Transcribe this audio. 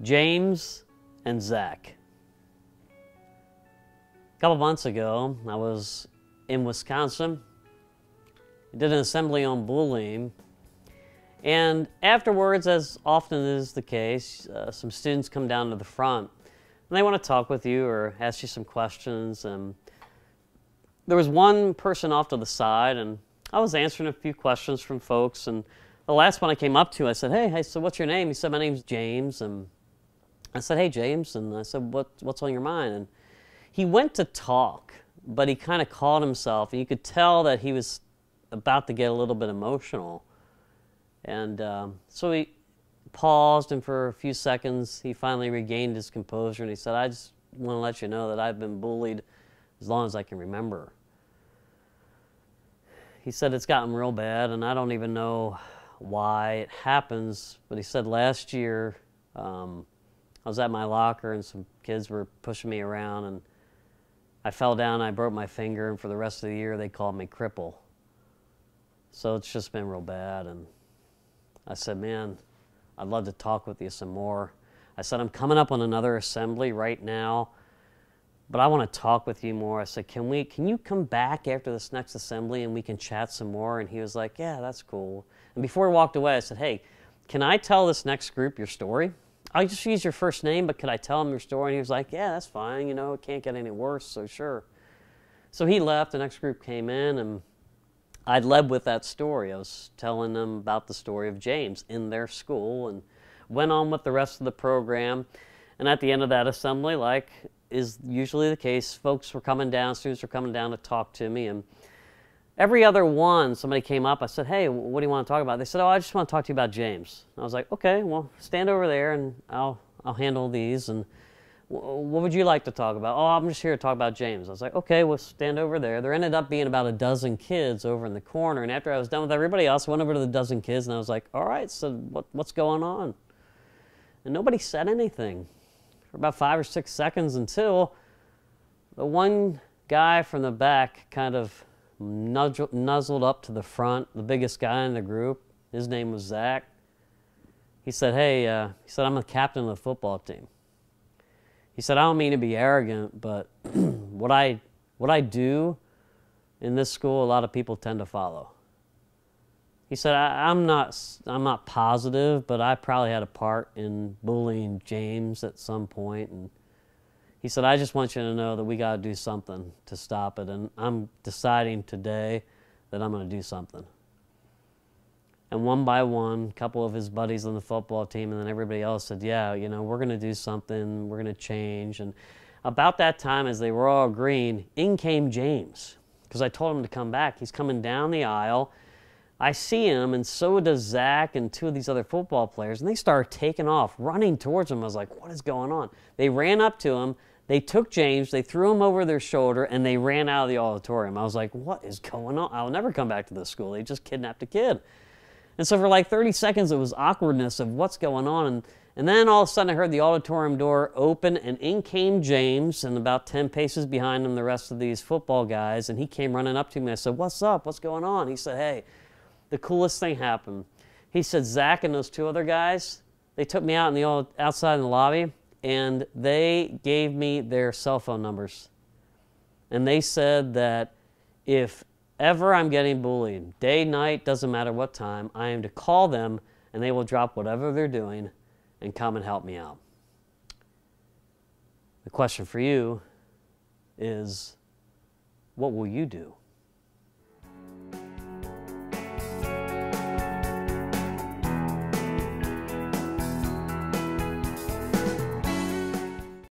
James and Zach. A couple months ago, I was in Wisconsin. I did an assembly on bullying. And afterwards, as often is the case, some students come down to the front and they want to talk with you or ask you some questions. And there was one person off to the side, and I was answering a few questions from folks. And the last one I came up to, I said, hey, so what's your name? He said, my name's James. And I said, hey, James. And I said, what's on your mind? And he went to talk, but he kind of caught himself. And you could tell that he was about to get a little bit emotional. And so he paused, and for a few seconds, he finally regained his composure. And he said, I just want to let you know that I've been bullied as long as I can remember. He said, it's gotten real bad, and I don't even know why it happens. But he said, last year, I was at my locker, and some kids were pushing me around, and I fell down, and I broke my finger, and for the rest of the year, they called me cripple. So it's just been real bad. And I said, man, I'd love to talk with you some more. I said, I'm coming up on another assembly right now, but I want to talk with you more. I said, can you come back after this next assembly and we can chat some more? And he was like, yeah, that's cool. And before he walked away, I said, hey, can I tell this next group your story? I'll just use your first name, but could I tell them your story? And he was like, yeah, that's fine. You know, it can't get any worse, so sure. So he left, the next group came in, and I'd led with that story. I was telling them about the story of James in their school, and went on with the rest of the program. And at the end of that assembly, like is usually the case, folks were coming down, students were coming down to talk to me. And every other one, somebody came up, I said, hey, what do you want to talk about? They said, oh, I just want to talk to you about James. And I was like, okay, well, stand over there and I'll handle these. And what would you like to talk about? Oh, I'm just here to talk about James. I was like, okay, we'll stand over there. There ended up being about a dozen kids over in the corner. And after I was done with everybody else, I went over to the dozen kids and I was like, all right, so what's going on? And nobody said anything for about 5 or 6 seconds until the one guy from the back kind of nuzzled up to the front, the biggest guy in the group. His name was Zach. He said, hey, I'm the captain of the football team. He said, I don't mean to be arrogant, but what I do in this school, a lot of people tend to follow. He said, I'm not positive, but I probably had a part in bullying James at some point. And he said, I just want you to know that we got to do something to stop it. And I'm deciding today that I'm going to do something. And one by one, a couple of his buddies on the football team and then everybody else said, yeah, you know, we're going to do something. We're going to change. And about that time, as they were all agreeing, in came James. Because I told him to come back. He's coming down the aisle. I see him, and so does Zach and two of these other football players. And they started taking off, running towards him. I was like, what is going on? They ran up to him. They took James. They threw him over their shoulder, and they ran out of the auditorium. I was like, what is going on? I'll never come back to this school. They just kidnapped a kid. And so for like 30 seconds, it was awkwardness of what's going on. And then all of a sudden, I heard the auditorium door open, and in came James, and about 10 paces behind him, the rest of these football guys. And he came running up to me. I said, what's up? What's going on? He said, hey, the coolest thing happened. He said, Zach and those two other guys, they took me out in outside in the lobby, and they gave me their cell phone numbers. And they said that if ever I'm getting bullied, day, night, doesn't matter what time, I am to call them, and they will drop whatever they're doing and come and help me out. The question for you is, what will you do?